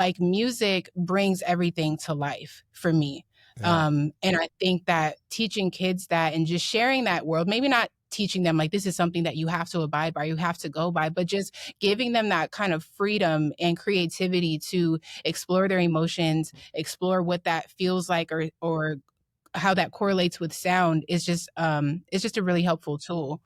like music brings everything to life for me. Yeah. And I think that teaching kids that and just sharing that world, maybe not teaching them like this is something that you have to abide by, you have to go by, but just giving them that kind of freedom and creativity to explore their emotions, explore what that feels like, or how that correlates with sound is just it's just a really helpful tool.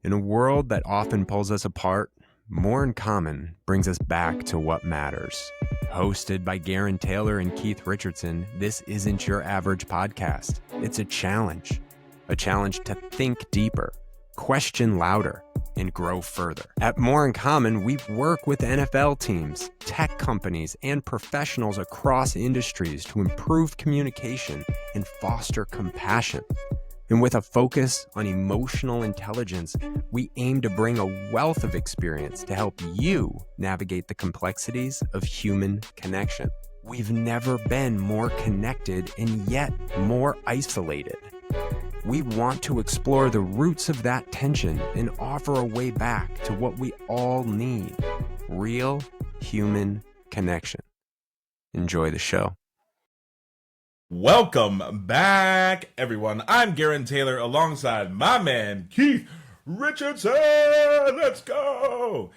In a world that often pulls us apart, More in Common brings us back to what matters. Hosted by Garen Taylor and Keith Richardson, this isn't your average podcast. It's a challenge to think deeper, question louder, and grow further. At More in Common, we work with NFL teams, tech companies, and professionals across industries to improve communication and foster compassion. And with a focus on emotional intelligence, we aim to bring a wealth of experience to help you navigate the complexities of human connection. We've never been more connected and yet more isolated. We want to explore the roots of that tension and offer a way back to what we all need: real human connection. Enjoy the show. Welcome back, everyone. I'm Garen Taylor alongside my man, Keith Richardson. Let's go.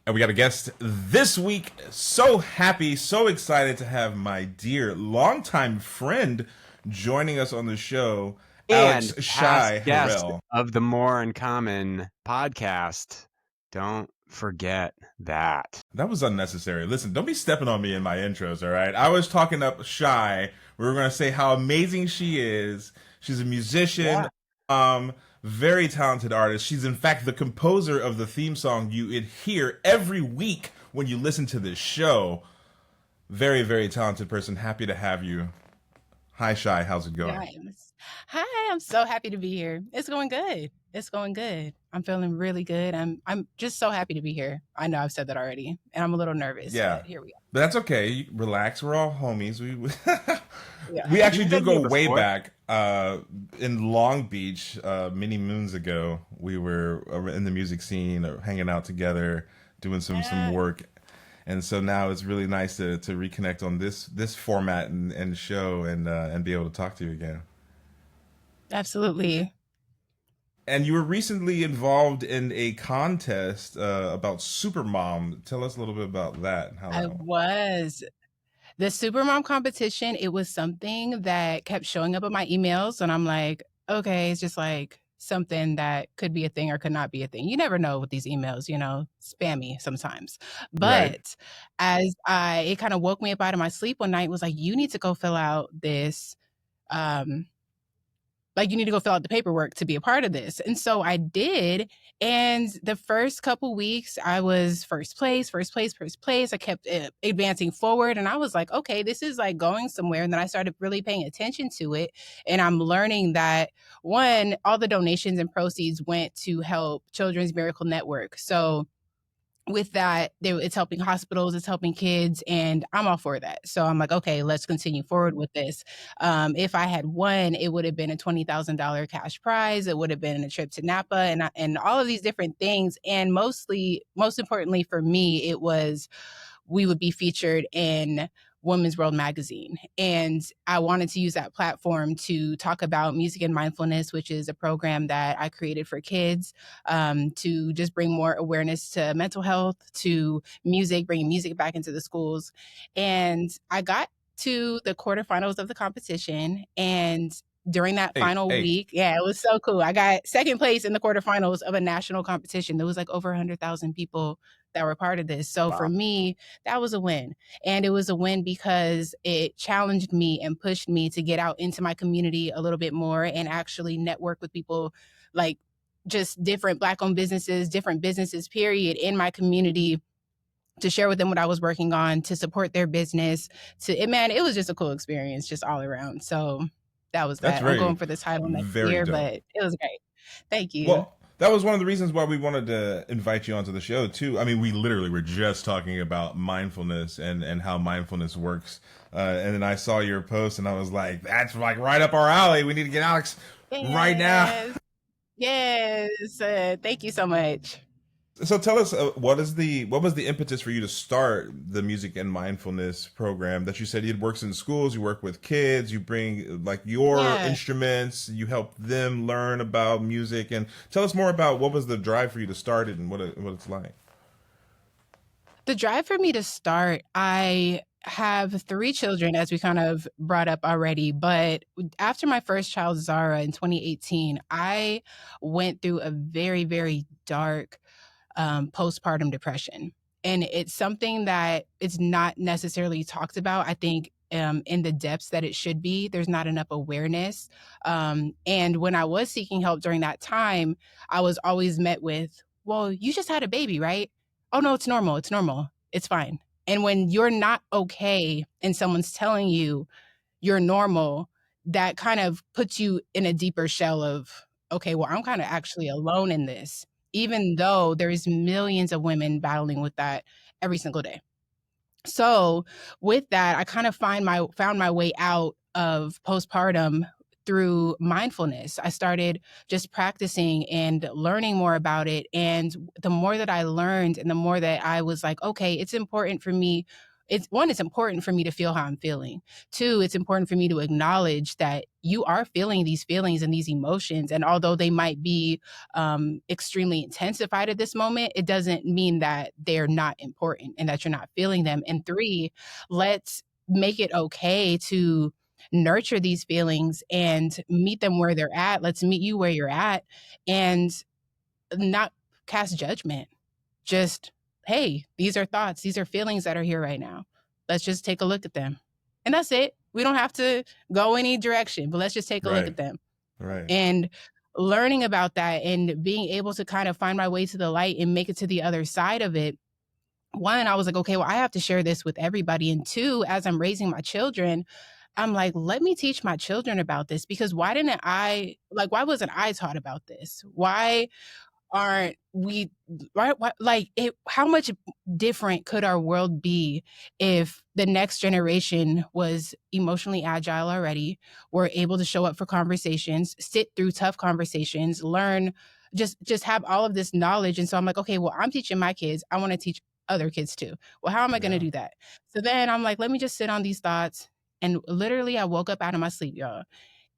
And we got a guest this week. So happy, so excited to have my dear longtime friend joining us on the show, Alex Shye Harrell of the More in Common podcast. Don't forget that. That was unnecessary. Listen, don't be stepping on me in my intros, all right? I was talking up Shye. We were going to say how amazing she is. She's a musician, very talented artist. She's, in fact, the composer of the theme song you hear every week when you listen to this show. Very, very talented person. Happy to have you. Hi, Shye. How's it going? Nice. Hi, I'm so happy to be here. It's going good. It's going good. I'm feeling really good. I'm just so happy to be here. I know I've said that already, and I'm a little nervous. Yeah, but here we go. But that's okay. Relax. We're all homies. We actually do go way back. In Long Beach, many moons ago, we were in the music scene, hanging out together, doing some work. And so now it's really nice to reconnect on this format and show and be able to talk to you again. Absolutely. And you were recently involved in a contest about supermom. Tell us a little bit about that. And how I was. The supermom competition, it was something that kept showing up in my emails, and I'm like, okay, it's just like something that could be a thing or could not be a thing. You never know with these emails, spammy sometimes. But it kind of woke me up out of my sleep one night, was like, you need to go fill out this, you need to go fill out the paperwork to be a part of this. And so I did. And the first couple weeks, I was first place. I kept advancing forward. And I was like, okay, this is like going somewhere. And then I started really paying attention to it. And I'm learning that, one, all the donations and proceeds went to help Children's Miracle Network. So with that, it's helping hospitals, it's helping kids, and I'm all for that. So I'm like, okay, let's continue forward with this. If I had won, it would have been a $20,000 cash prize. It would have been a trip to Napa and all of these different things. And most importantly for me, we would be featured in Women's World magazine. And I wanted to use that platform to talk about music and mindfulness, which is a program that I created for kids, to just bring more awareness to mental health, to music, bringing music back into the schools. And I got to the quarterfinals of the competition, and during that final week, it was so cool. I got second place in the quarterfinals of a national competition. There was like over 100,000 people that were part of this. So for me, that was a win. And it was a win because it challenged me and pushed me to get out into my community a little bit more and actually network with people, like just different Black-owned businesses, different businesses, period, in my community, to share with them what I was working on, to support their business. It was just a cool experience just all around. So that was that. I'm going for the title next year, but it was great. Thank you. Well, that was one of the reasons why we wanted to invite you onto the show, too. I mean, we literally were just talking about mindfulness and how mindfulness works. And then I saw your post and I was like, that's like right up our alley. We need to get Alex right now. Yes. Thank you so much. So tell us, what was the impetus for you to start the music and mindfulness program? That you said you'd worked in schools, you work with kids, you bring like your Yeah. instruments, you help them learn about music, and tell us more about what was the drive for you to start it and what it's like. The drive for me to start, I have 3 children, as we kind of brought up already, but after my first child, Zara, in 2018, I went through a very, very dark postpartum depression. And it's something that it's not necessarily talked about. I think in the depths that it should be, there's not enough awareness. And when I was seeking help during that time, I was always met with, well, you just had a baby, right? Oh, no, it's normal. It's normal. It's fine. And when you're not okay and someone's telling you you're normal, that kind of puts you in a deeper shell of, okay, well, I'm kind of actually alone in this, even though there's millions of women battling with that every single day. So with that, I kind of found my way out of postpartum through mindfulness. I started just practicing and learning more about it. And the more that I learned and the more that I was like, okay, it's important for me. It's important for me to feel how I'm feeling. Two, it's important for me to acknowledge that you are feeling these feelings and these emotions. And although they might be extremely intensified at this moment, it doesn't mean that they're not important and that you're not feeling them. And three, let's make it okay to nurture these feelings and meet them where they're at. Let's meet you where you're at and not cast judgment. Just, hey, these are thoughts, these are feelings that are here right now. Let's just take a look at them. And that's it. We don't have to go any direction, but let's just take a look Right, at them. right, And learning about that and being able to kind of find my way to the light and make it to the other side of it. One, I was like, okay, well, I have to share this with everybody. And two, as I'm raising my children, I'm like, let me teach my children about this because why wasn't I taught about this? Why aren't we right? Like, how much different could our world be if the next generation was emotionally agile already, were able to show up for conversations, sit through tough conversations, learn, just have all of this knowledge. And so I'm like, okay, well, I'm teaching my kids. I want to teach other kids too. Well, how am I going to yeah. do that? So then I'm like, let me just sit on these thoughts. And literally, I woke up out of my sleep, y'all,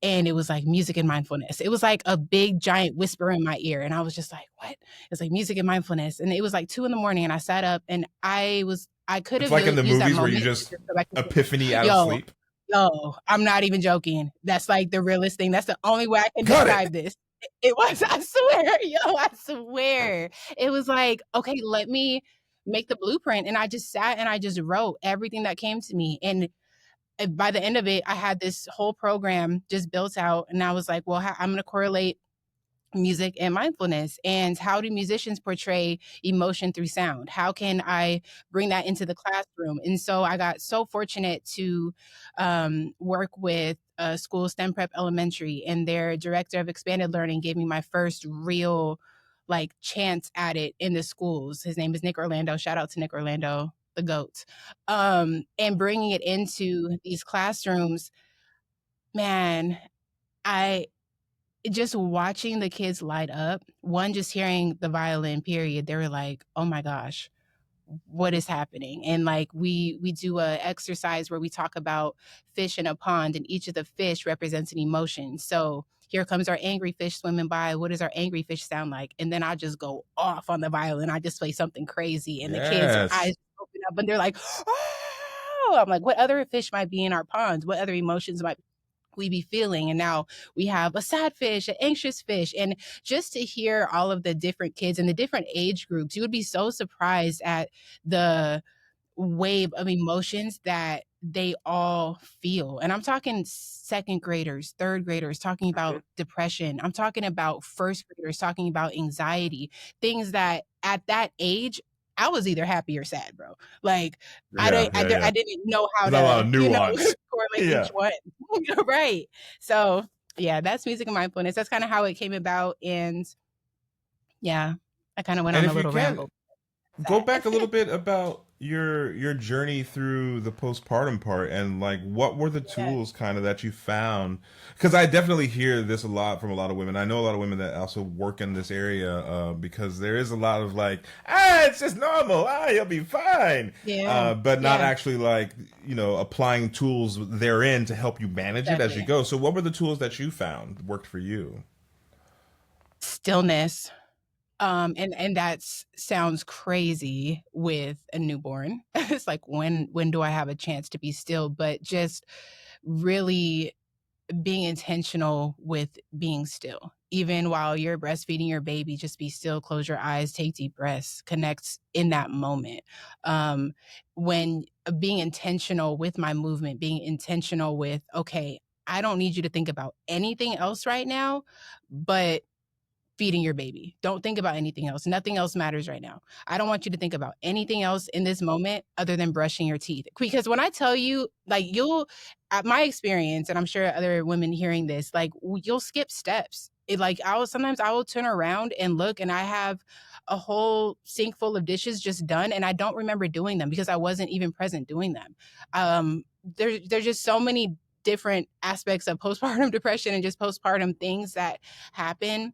and it was like music and mindfulness. It was like a big giant whisper in my ear. And I was just like, what? It's like music and mindfulness. And it was like 2 a.m. and I sat up and I could It's have like in the used that movies where you moment. just To go back and epiphany out of yo, sleep. yo, I'm not even joking. That's like the realest thing. That's the only way I can Got it. describe this. It was, I swear, yo, I swear. It was like, okay, let me make the blueprint. And I just sat and I just wrote everything that came to me. And by the end of it, I had this whole program just built out. And I was like, well, I'm going to correlate music and mindfulness. And how do musicians portray emotion through sound? How can I bring that into the classroom? And so I got so fortunate to work with school STEM Prep Elementary, and their director of expanded learning gave me my first real like chance at it in the schools. His name is Nick Orlando. Shout out to Nick Orlando, the goat. And bringing it into these classrooms, man, I just watching the kids light up, one, just hearing the violin period, they were like, oh my gosh, what is happening? And like we do a exercise where we talk about fish in a pond, and each of the fish represents an emotion. So here comes our angry fish swimming by. What does our angry fish sound like? And then I just go off on the violin. I just play something crazy, and the kids' Yes. eyes open up and they're like, oh, I'm like, what other fish might be in our ponds? What other emotions might we be feeling? And now we have a sad fish, an anxious fish. And just to hear all of the different kids and the different age groups, you would be so surprised at the wave of emotions that they all feel. And I'm talking second graders, third graders talking about depression. I'm talking about first graders talking about anxiety, things that at that age, I was either happy or sad, bro. Like Yeah, yeah, yeah. I didn't know how There's not a lot to, of nuance. correlate Yeah. each one. Right. So yeah, that's music and mindfulness. That's kind of how it came about. And yeah, I kind of went And on a if you little can, ramble. go That. back a little bit about your journey through the postpartum part, and like what were the Yeah. tools kind of that you found? Because I definitely hear this a lot from a lot of women. I know a lot of women that also work in this area, because there is a lot of like, it's just normal, you'll be fine, Yeah. but not Yeah. actually like, applying tools therein to help you manage it as you Exactly. go. So what were the tools that you found worked for you? Stillness. And that sounds crazy with a newborn. It's like, when do I have a chance to be still? But just really being intentional with being still. Even while you're breastfeeding your baby, just be still, close your eyes, take deep breaths, connect in that moment. When being intentional with my movement, being intentional with, okay, I don't need you to think about anything else right now, but feeding your baby. Don't think about anything else. Nothing else matters right now. I don't want you to think about anything else in this moment other than brushing your teeth. Because when I tell you, like, at my experience, and I'm sure other women hearing this, like, you'll skip steps. Like, sometimes I will turn around and look, and I have a whole sink full of dishes just done, and I don't remember doing them because I wasn't even present doing them. There's just so many different aspects of postpartum depression and just postpartum things that happen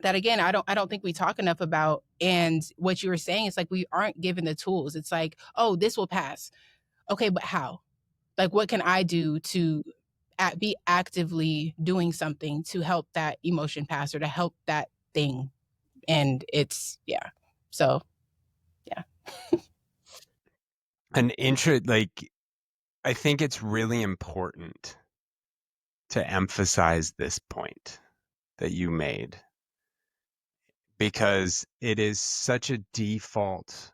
that, again, I don't think we talk enough about. And what you were saying is like, we aren't given the tools. It's like, oh, this will pass. Okay, but how? Like, what can I do to be actively doing something to help that emotion pass or to help that thing? And it's, yeah. So, yeah. Like, I think it's really important to emphasize this point that you made, because it is such a default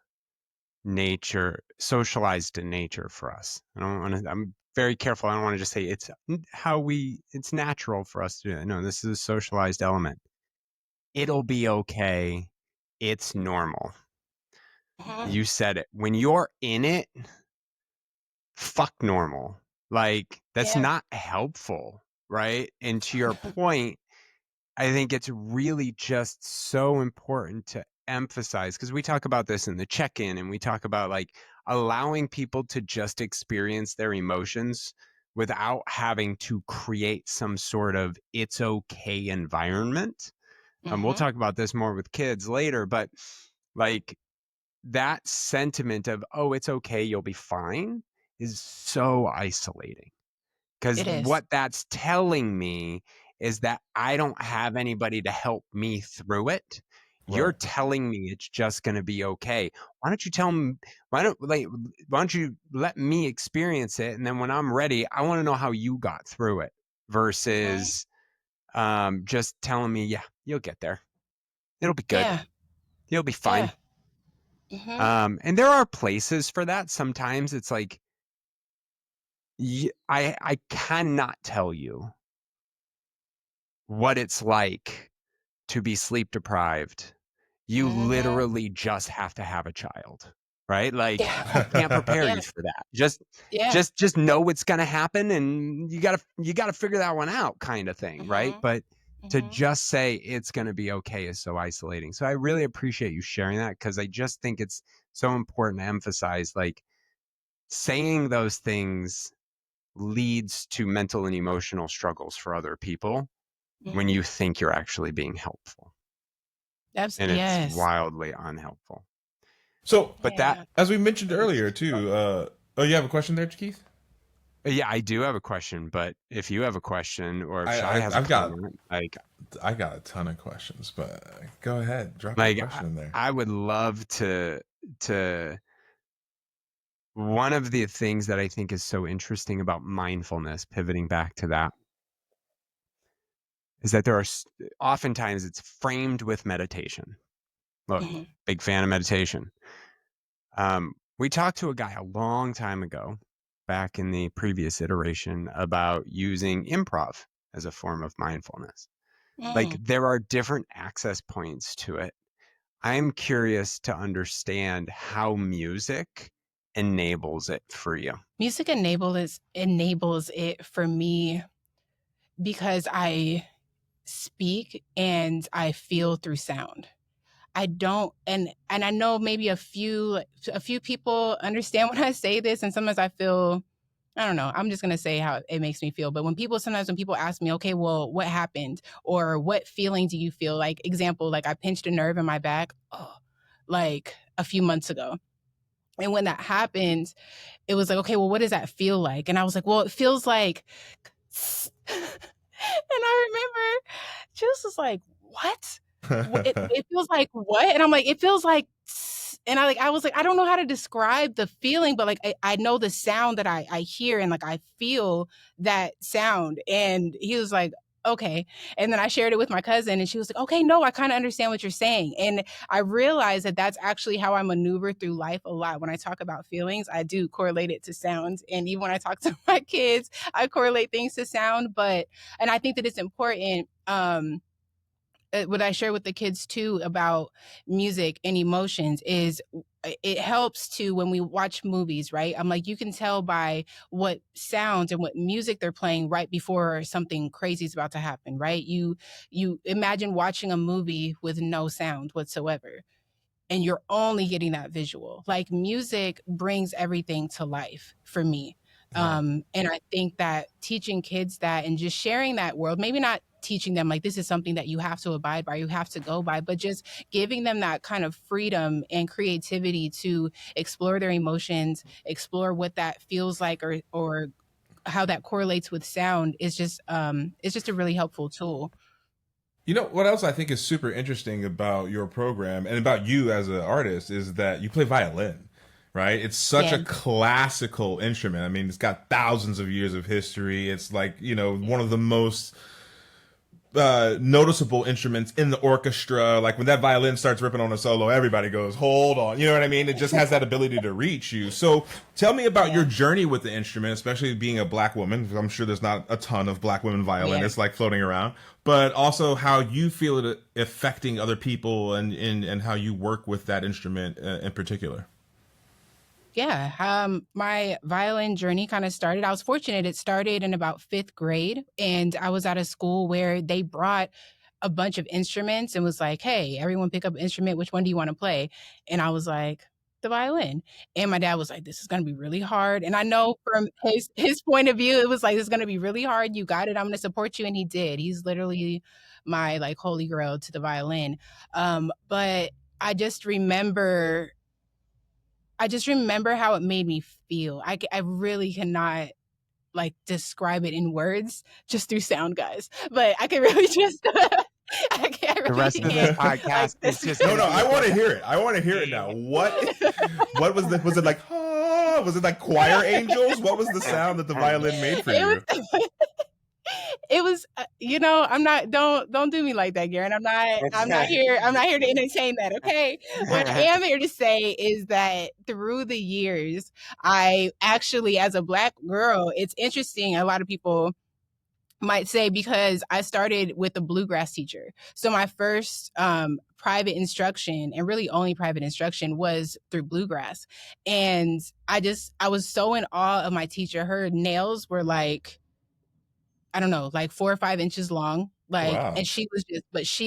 nature, socialized in nature for us. I'm very careful. I don't want to just say it's it's natural for us to do it. No, this is a socialized element. It'll be okay. It's normal. Mhm. You said it. When you're in it, fuck normal. Like, that's Yeah. not helpful, right? And to your point, I think it's really just so important to emphasize, because we talk about this in the check-in, and we talk about like allowing people to just experience their emotions without having to create some sort of it's okay environment. We'll Mhm. talk about this more with kids later, but like, that sentiment of, oh, it's okay, you'll be fine, is so isolating. Because It is. what that's telling me is that I don't have anybody to help me through it. You're Right. telling me it's just going to be okay. Why don't you tell me? Why don't you let me experience it, and then when I'm ready, I want to know how you got through it, Mhm. versus just telling me, yeah, you'll get there. It'll be good. Yeah. You'll be Yeah. fine. Mhm. And there are places for that. Sometimes it's like, I cannot tell you what it's like to be sleep deprived. You Mhm. literally just have to have a child, right? Like, Yeah. I can't prepare Yeah. you for that. Just Yeah. just know it's going to happen, and you got to figure that one out, kind of thing, right? Mhm. But to Mhm. just say it's going to be okay is so isolating. So I really appreciate you sharing that, because I just think it's so important to emphasize, like, saying those things leads to mental and emotional struggles for other people when Mhm. you think you're actually being helpful, and it's Yes. wildly unhelpful. So, But that, Yeah. as we mentioned earlier too, oh, you have a question there, Keith? yeah, I do have a question, but if you have a question, or if I, Shye has a I've got comment, like, I got a ton of questions, but go ahead, drop your like question in there. I would love to. One of the things that I think is so interesting about mindfulness, pivoting back to that, is that oftentimes it's framed with meditation. Look, Mhm. big fan of meditation. We talked to a guy a long time ago, back in the previous iteration, about using improv as a form of mindfulness. Like, Mm. there are different access points to it. I'm curious to understand how music enables it for you. Music enables it for me because I speak and I feel through sound. I don't, and I know maybe a few people understand when I say this, and sometimes I feel, I don't know, I'm just gonna say how it makes me feel. But when people ask me, okay, well, what happened, or what feeling do you feel? Like, example, like I pinched a nerve in my back, like a few months ago, and when that happened, it was like, okay, well, what does that feel like? And I was like, well, it feels like, and I remember Juice was like, what? It feels like what? And I'm like, it feels like, and I was like, I don't know how to describe the feeling, but like, I know the sound that I hear, and like, I feel that sound. And he was like, okay. And then I shared it with my cousin, and she was like, okay, no, I kind of understand what you're saying. And I realized that that's actually how I maneuver through life a lot. When I talk about feelings, I do correlate it to sounds. And even when I talk to my kids, I correlate things to sound. And I think that it's important, what I share with the kids too about music and emotions is, it helps to, when we watch movies, right? I'm like, you can tell by what sounds and what music they're playing right before something crazy is about to happen, right? You imagine watching a movie with no sound whatsoever, and you're only getting that visual. Like, music brings everything to life for me. Yeah. And I think that teaching kids that, and just sharing that world, maybe not teaching them like this is something that you have to abide by, you have to go by, but just giving them that kind of freedom and creativity to explore their emotions, explore what that feels like, or how that correlates with sound, is just, it's just a really helpful tool. You know what else I think is super interesting about your program and about you as an artist is that you play violin, right? It's such a Yeah. classical instrument. I mean, it's got thousands of years of history. It's like, one of the most noticeable instruments in the orchestra. Like when that violin starts ripping on a solo, everybody goes, hold on. You know what I mean? It just has that ability to reach you. So tell me about your journey with the instrument, especially being a black woman, because I'm sure there's not a ton of black women violinists like floating around, but also how you feel it affecting other people, and how you work with that instrument in particular. Yeah, my violin journey kind of started. I was fortunate; it started in about fifth grade, and I was at a school where they brought a bunch of instruments and was like, "Hey, everyone, pick up an instrument. Which one do you want to play?" And I was like, "The violin." And my dad was like, "This is going to be really hard." And I know from his point of view, it was like, "This is going to be really hard. You got it. I'm going to support you." And he did. He's literally my like holy grail to the violin. But I just remember how it made me feel. I really cannot like describe it in words, just through sound, guys. But I can really just I The really rest of this can't like podcast is this. just No, going no, to be I want to hear it. I want to hear it now. What was it like? Ah, was it like choir angels? What was the sound that the violin made for It you? was it was, I'm not, don't do me like that, Garen. I'm not here to entertain that, okay? What I am here to say is that through the years, I actually, as a Black girl, it's interesting. A lot of people might say, because I started with a bluegrass teacher. So my first private instruction, and really only private instruction, was through bluegrass. And I was so in awe of my teacher. Her nails were like, I don't know, like 4 or 5 inches long. Like, Wow. and she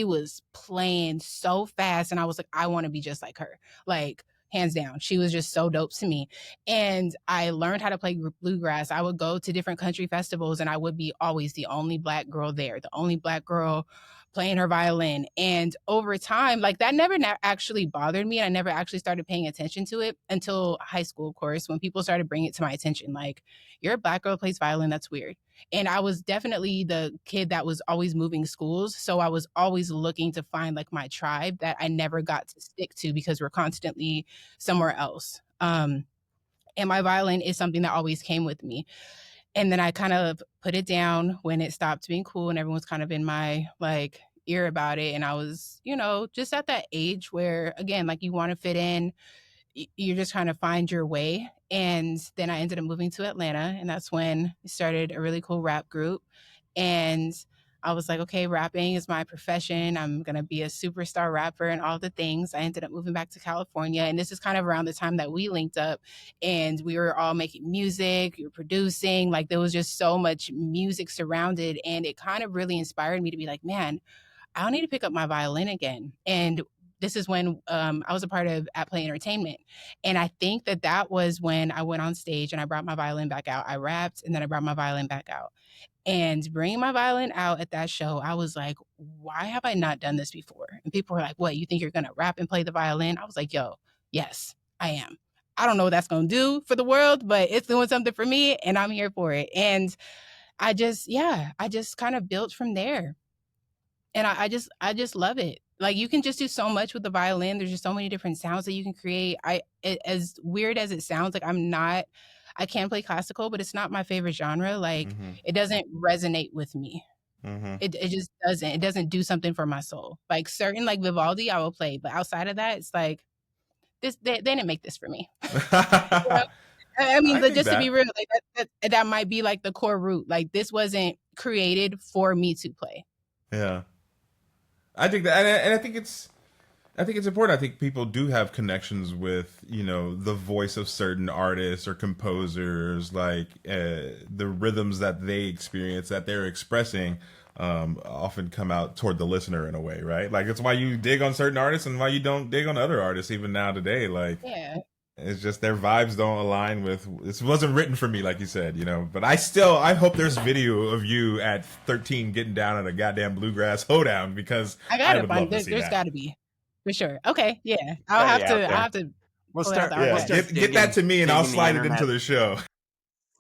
was playing so fast. And I was like, I want to be just like her. Like, hands down. She was just so dope to me. And I learned how to play bluegrass. I would go to different country festivals, and I would be always the only Black girl there, the only Black girl playing her violin. And over time, like, that never actually bothered me. And I never actually started paying attention to it until high school, of course, when people started bringing it to my attention. Like, you're a Black girl who plays violin. That's weird. And I was definitely the kid that was always moving schools. So I was always looking to find like my tribe that I never got to stick to, because we're constantly somewhere else. And my violin is something that always came with me. And then I kind of put it down when it stopped being cool, and everyone's kind of in my like ear about it. And I was, just at that age where, again, like, you want to fit in, you're just trying to find your way. And then I ended up moving to Atlanta, and that's when I started a really cool rap group. And I was like, okay, rapping is my profession. I'm going to be a superstar rapper and all the things. I ended up moving back to California. And this is kind of around the time that we linked up, and we were all making music, we were producing. Like, there was just so much music surrounded. And it kind of really inspired me to be like, man, I don't need to pick up my violin again. And this is when I was a part of At Play Entertainment. And I think that that was when I went on stage and I brought my violin back out. I rapped and then I brought my violin back out. And bringing my violin out at that show, I was like, why have I not done this before? And people were like, what, you think you're going to rap and play the violin? I was like, yo, yes, I am. I don't know what that's going to do for the world, but it's doing something for me and I'm here for it. And I just kind of built from there. And I just love it. Like you can just do so much with the violin. There's just so many different sounds that you can create. As weird as it sounds, like I can play classical, but it's not my favorite genre. Like Mm-hmm. it doesn't resonate with me. Mm-hmm. It just doesn't. It doesn't do something for my soul. Like certain like Vivaldi, I will play, but outside of that, it's like this. They didn't make this for me. You know? I mean, I think just to be that. real, like that might be like the core root. Like this wasn't created for me to play. Yeah. I think that, and I think it's important. I think people do have connections with, you know, the voice of certain artists or composers, like the rhythms that they experience, that they're expressing, often come out toward the listener in a way, right? Like it's why you dig on certain artists and why you don't dig on other artists even now today. Like Yeah. it's just their vibes don't align with. This wasn't written for me, like you said, you know. But I hope there's video of you at 13 getting down at a goddamn bluegrass hoedown because I I gotta would find love to there, see there's that. gotta be. For sure. Okay, yeah. Gotta out there. I'll have to We'll pull it out start. the We'll Yeah, archives. start get that to me and I'll digging the slide it internet. into the show.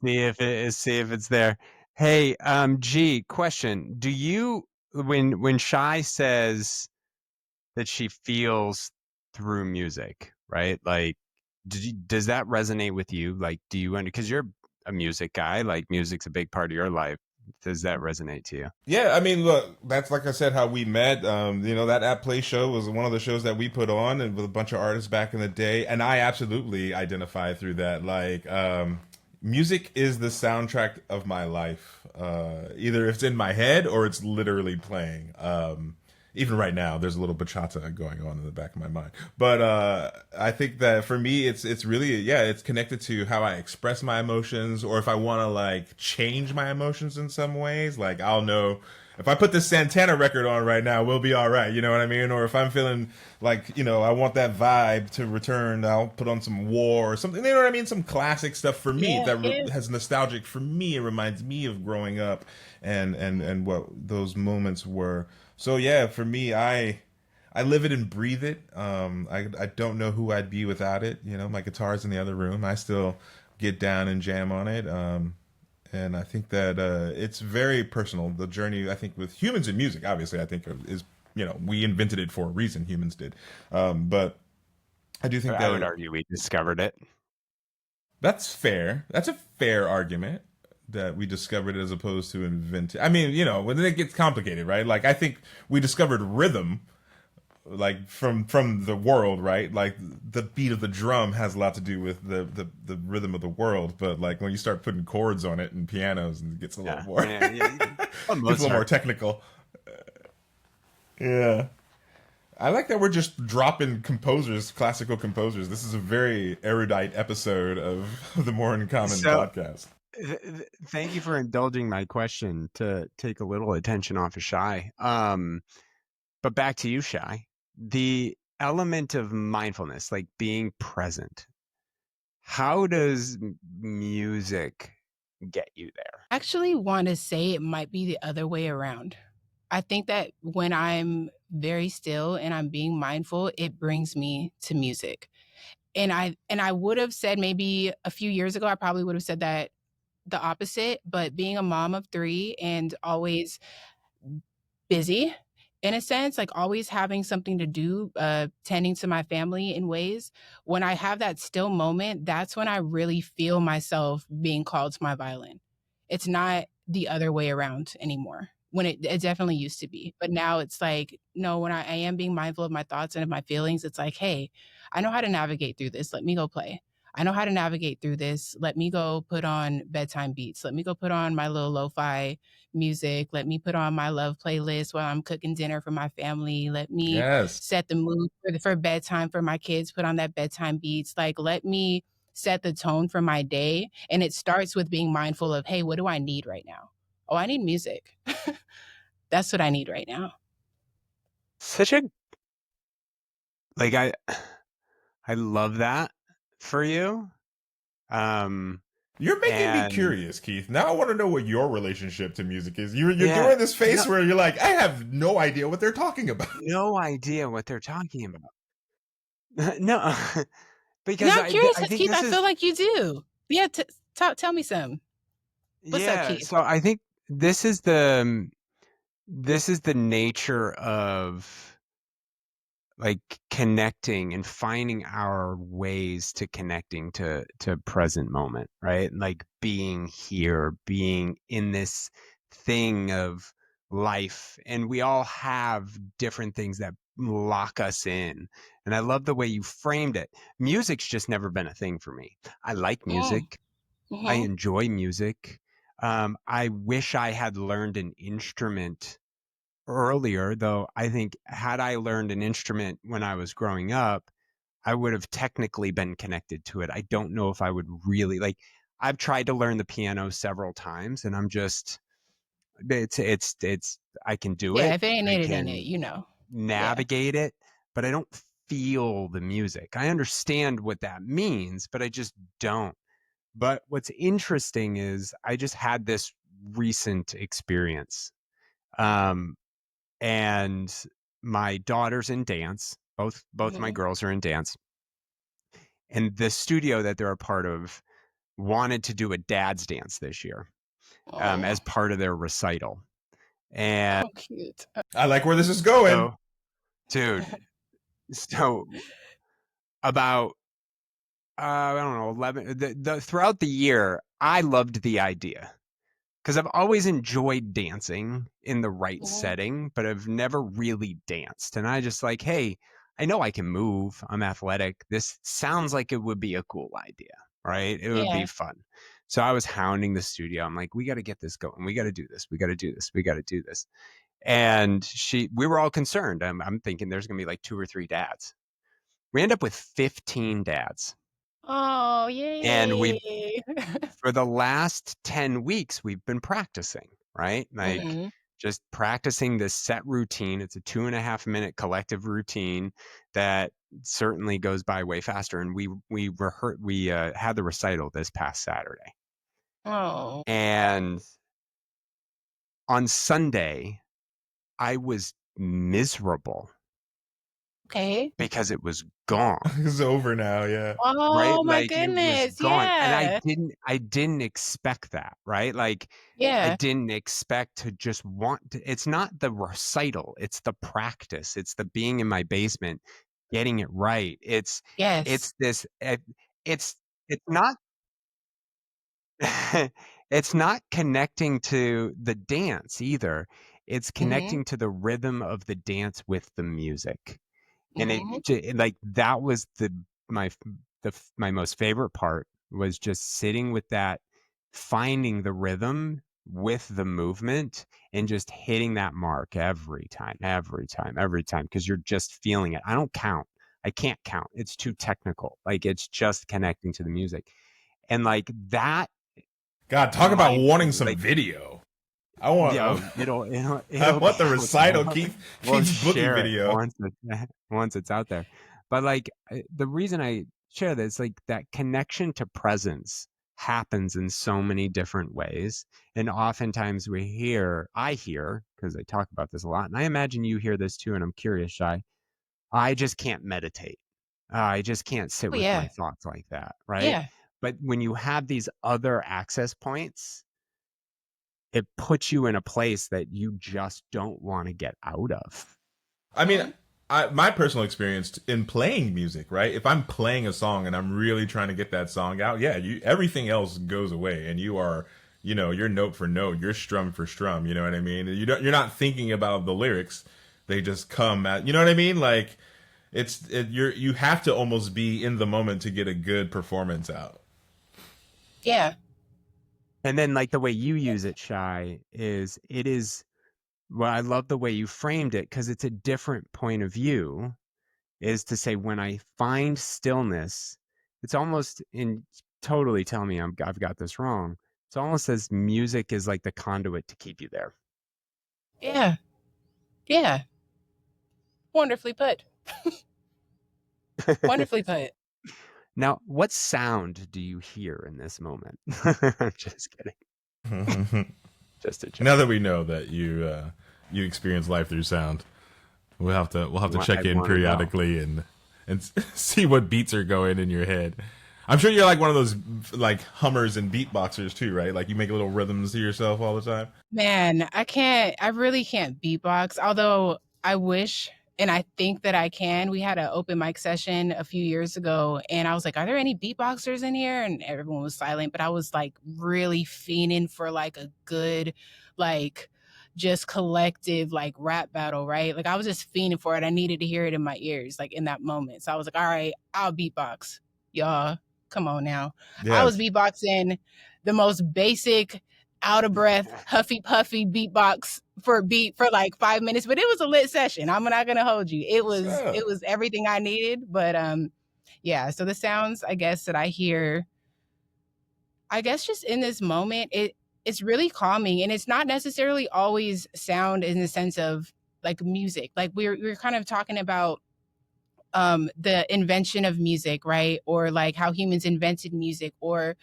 See if it's there. Hey, G, question. Do you when Shye says that she feels through music, right? Like does that resonate with you? Like do you because you're a music guy, like music's a big part of your life. Does that resonate to you? Yeah, I mean, look, that's like I said, how we met. You know, that At Play show was one of the shows that we put on and with a bunch of artists back in the day, and I absolutely identify through that. Like, music is the soundtrack of my life. Either it's in my head or it's literally playing. Even right now, there's a little bachata going on in the back of my mind. But I think that for me, it's really it's connected to how I express my emotions, or if I want to like change my emotions in some ways. Like I'll know if I put this Santana record on right now, we'll be all right. You know what I mean? Or if I'm feeling like I want that vibe to return, I'll put on some War or something. You know what I mean? Some classic stuff for me Yeah, that yeah. has nostalgic for me. It reminds me of growing up and what those moments were. So yeah, for me, I live it and breathe it. I don't know who I'd be without it. You know, my guitar's in the other room. I still get down and jam on it. And I think that it's very personal. The journey, I think, with humans in music, obviously, I think is we invented it for a reason. Humans did, but I do think I that would argue we discovered it. that's fair. That's a fair argument that we discovered it as opposed to invented. I mean, when it gets complicated, right? Like I think we discovered rhythm, like from the world, right? Like the beat of the drum has a lot to do with the rhythm of the world. But like when you start putting chords on it and pianos, and it gets a little more, gets a little more technical. Yeah. I like that we're just dropping composers, classical composers. This is a very erudite episode of the More in Common podcast. Thank you for indulging my question to take a little attention off of Shye. But back to you, Shye. The element of mindfulness, like being present. How does music get you there? I actually want to say it might be the other way around. I think that when I'm very still and I'm being mindful, it brings me to music. And I would have said maybe a few years ago, I probably would have said that the opposite, but being a mom of 3 and always busy in a sense, like always having something to do, tending to my family in ways. When I have that still moment, that's when I really feel myself being called to my violin. It's not the other way around anymore. When it definitely used to be. But now it's like, no, when I am being mindful of my thoughts and of my feelings, it's like, hey, I know how to navigate through this. Let me go play. I know how to navigate through this. Let me go put on bedtime beats. Let me go put on my little lo-fi music. Let me put on my love playlist while I'm cooking dinner for my family. Let me Yes. set the mood for bedtime for my kids, put on that bedtime beats. Like, let me set the tone for my day. And it starts with being mindful of, hey, what do I need right now? Oh, I need music. That's what I need right now. Such a like I love that for you. Um, You're making me and curious, Keith. Now I want to know what your relationship to music is. You're yeah, doing this face no, where you're like, I have no idea what they're talking about. no idea what they're talking about. No, Now because I'm curious I because think Keith, this I feel is, like you do. Yeah, tell me some. What's up, yeah. Keith? So I think this is the nature of like connecting and finding our ways to connecting to present moment, right? Like being here, being in this thing of life, and we all have different things that lock us in. And I love the way you framed it. Music's just never been a thing for me. I like Mm, music. I mm-hmm. enjoy music. I wish I had learned an instrument earlier, though. I think had I learned an instrument when I was growing up, I would have technically been connected to it. I don't know if I would really like. I've tried to learn the piano several times, and I'm just it's I can do Yeah, it. if it ain't I it, it ain't it, can you know. Yeah. navigate it, but I don't feel the music. I understand what that means, but I just don't. But what's interesting is I just had this recent experience. Um, and my daughter's in dance. Both my Mm-hmm. girls are in dance. And the studio that they're a part of wanted to do a dad's dance this year, Oh, as part of their recital. And oh, cute. I like where this is going. so, dude, so about I don't know, 11 throughout the year, I loved the idea because I've always enjoyed dancing in the right Mm-hmm. setting, but I've never really danced. And I just like, hey, I know I can move. I'm athletic. This sounds like it would be a cool idea, right? It would be Yeah. fun. So I was hounding the studio. I'm like, we got to get this going. We got to do this. We got to do this. We got to do this. And we were all concerned. I'm thinking there's going to be like 2 or 3 dads. We end up with 15 dads. Oh, And yay. for the last 10 weeks, we've been practicing, right? Like Mm-hmm. just practicing this set routine. It's a 2.5 minute collective routine that certainly goes by way faster. And we had the recital this past Saturday. Oh, And on Sunday, I was miserable okay. because it was gone. It's over now, yeah. Right? Oh my Like it was goodness. gone. And Yeah. I didn't expect that, right? Like I Yeah. didn't expect to just want to, it's not the recital, it's the practice. It's the being in my basement, getting it right. Yes. It's this it's it's not it's not connecting to the dance either. It's Mm-hmm. connecting to the rhythm of the dance with the music. And Mm-hmm. like that was my my most favorite part was just sitting with that, finding the rhythm with the movement and just hitting that mark every time because you're just feeling it. I don't count. I can't count. It's too technical. Like it's just connecting to the music. And like that God, talk about might wanting some like video. I want yo, it'll I it'll be want the out there. recital We'll Keith's boogie share it video. once it's out there. But like the reason I share this, like that connection to presence happens in so many different ways. And oftentimes I hear, because I talk about this a lot, and I imagine you hear this too, and I'm curious, Shye, I just can't meditate. I just can't sit Oh with my yeah. thoughts like that, right? Yeah. But when you have these other access points, it puts you in a place that you just don't want to get out of. I mean, Mm-hmm. my personal experience in playing music, right? If I'm playing a song and I'm really trying to get that song out, yeah, everything else goes away, and you are, you're note for note, you're strum for strum. You know what I mean? You're not thinking about the lyrics; they just come at. You know what I mean? Like you have to almost be in the moment to get a good performance out. Yeah. And then like the way you use it, Shye, is it is well, I love the way you framed it because it's a different point of view, is to say when I find stillness, it's almost in totally tell me I've got this wrong. It's almost as music is like the conduit to keep you there. Yeah. Yeah. Wonderfully put. Wonderfully put. Now, what sound do you hear in this moment? I'm just kidding. Just a joke. Now that we know that you experience life through sound, we'll have to check in periodically and see what beats are going in your head. I'm sure you're like one of those like hummers and beatboxers too, right? Like you make little rhythms to yourself all the time. Man, I really can't beatbox, although I wish and I think that I can. We had an open mic session a few years ago and I was like, are there any beatboxers in here? And everyone was silent, but I was like really fiending for like a good, like just collective like rap battle, right? Like I was just fiending for it. I needed to hear it in my ears, like in that moment. So I was like, all right, I'll beatbox. Y'all, come on now. I was Yes. beatboxing the most basic out of breath, huffy puffy beatbox for like 5 minutes, but it was a lit session. I'm not gonna hold you. It was everything I needed. But yeah, so the sounds I guess that I hear, I guess just in this moment, it's really calming and it's not necessarily always sound in the sense of like music. Like we're kind of talking about the invention of music, right? Or like how humans invented music, or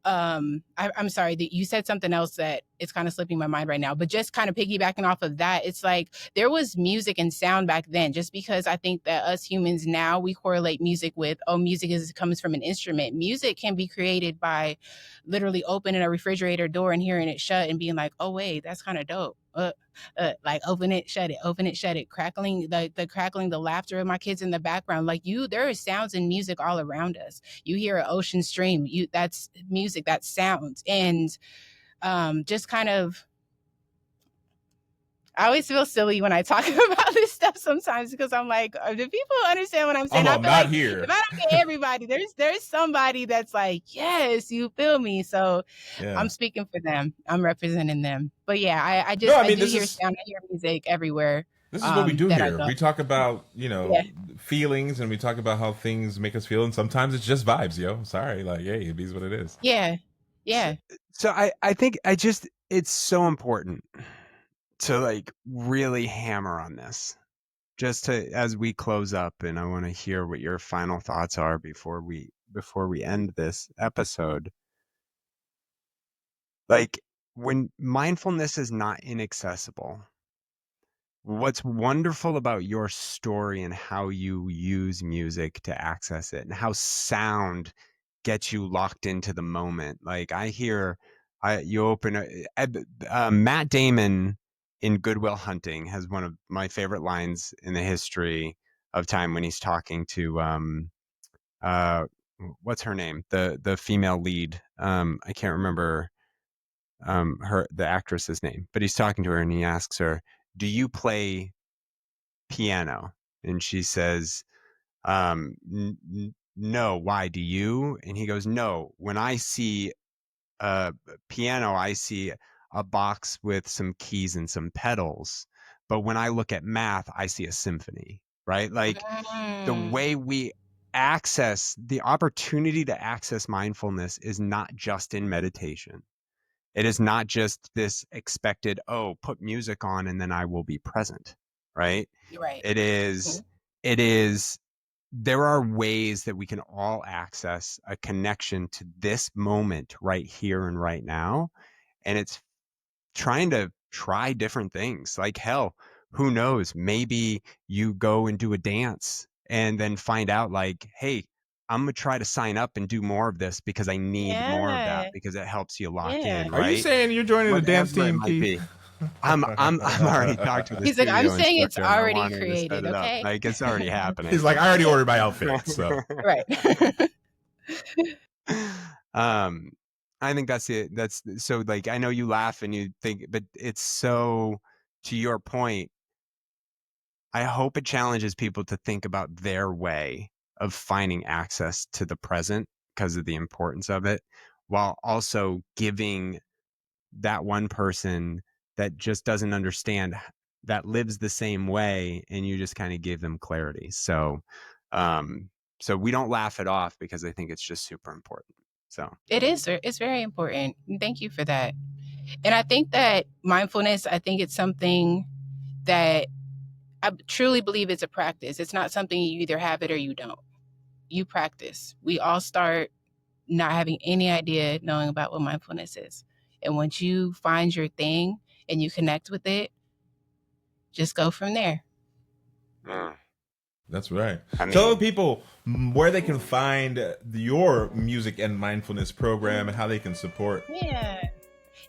I'm sorry that you said something else that it's kind of slipping my mind right now, but just kind of piggybacking off of that, it's like there was music and sound back then. Just because I think that us humans now we correlate music with, oh, music is comes from an instrument. Music can be created by literally opening a refrigerator door and hearing it shut and being like, oh wait, that's kind of dope. Like open it, shut it, crackling, the crackling, the laughter of my kids in the background. Like there are sounds and music all around us. You hear an ocean stream, that's music, that's sounds. And just kind of, I always feel silly when I talk about this stuff sometimes because I'm like, do people understand what I'm saying? I I'm feel not like here. if I don't get everybody, there's somebody that's like, yes, you feel me. So Yeah. I'm speaking for them. I'm representing them. But yeah, I No, just I I mean do this hear is sound. I hear music everywhere this is what we do that I here. go. We talk about, Yeah. feelings and we talk about how things make us feel and sometimes it's just vibes, yo. Sorry, like, hey, it is what it is. Yeah. So, Yeah. so I think it's so important to like really hammer on this just to as we close up, and I want to hear what your final thoughts are before we end this episode. Like when mindfulness is not inaccessible, what's wonderful about your story and how you use music to access it and how sound gets you locked into the moment. Like I hear, you open Matt Damon in Good Will Hunting has one of my favorite lines in the history of time when he's talking to uh what's her name, the female lead, I can't remember the actress's name, but he's talking to her and he asks her, do you play piano? And she says, no, why, do you? And he goes, no, when I see a piano, I see a box with some keys and some pedals. But when I look at math, I see a symphony, right? Like the Mm, way we access the opportunity to access mindfulness is not just in meditation. It is not just this expected, oh, put music on and then I will be present, right? you're right. It is, it is, there are ways that we can all access a connection to this moment right here and right now. And it's trying to try different things. Like, hell, who knows? Maybe you go and do a dance and then find out, like, hey, I'm gonna try to sign up and do more of this because I need more of that Yeah. because it helps you lock Yeah. in, Are you right? saying you're joining the dance Whatever it team, might Keith? be. I'm already talked to the He's like, I'm studio saying it's instructor and I already want her to set created. it up. Okay. Like it's already happening. He's like, I already ordered my outfit, so Right. um I think that's it. That's so like I know you laugh and you think, but it's so to your point. I hope it challenges people to think about their way of finding access to the present because of the importance of it, while also giving that one person that just doesn't understand that lives the same way and you just kind of give them clarity. Um so we don't laugh it off because I think it's just super important. So It is. It's very important. Thank you for that. And I think that mindfulness, I think it's something that I truly believe it's a practice. It's not something you either have it or you don't. you practice. We all start not having any idea, knowing about what mindfulness is. And once you find your thing and you connect with it, just go from there. That's right. Tell people where they can find your music and mindfulness program and how they can support. Yeah.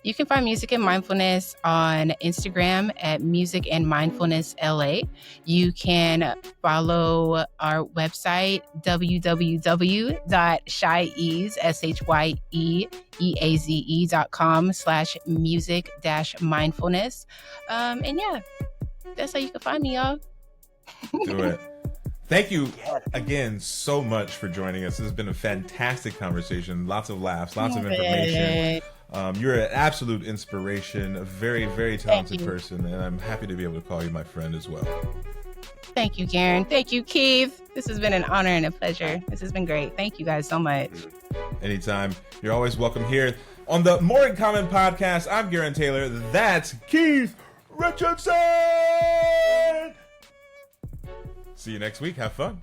You can find Music and Mindfulness on Instagram at Music and Mindfulness LA. You can follow our website, www.shyeeaze.com/music-mindfulness. And yeah, that's how you can find me, y'all. Do it. Thank you again so much for joining us. This has been a fantastic conversation. Lots of laughs, lots of information. You're an absolute inspiration, a very, very talented person, and I'm happy to be able to call you my friend as well. Thank you, Karen. Thank you, Keith. This has been an honor and a pleasure. This has been great. Thank you guys so much. Anytime. You're always welcome here on the More in Common podcast. I'm Garen Taylor. That's Keith Richardson. See you next week. Have fun.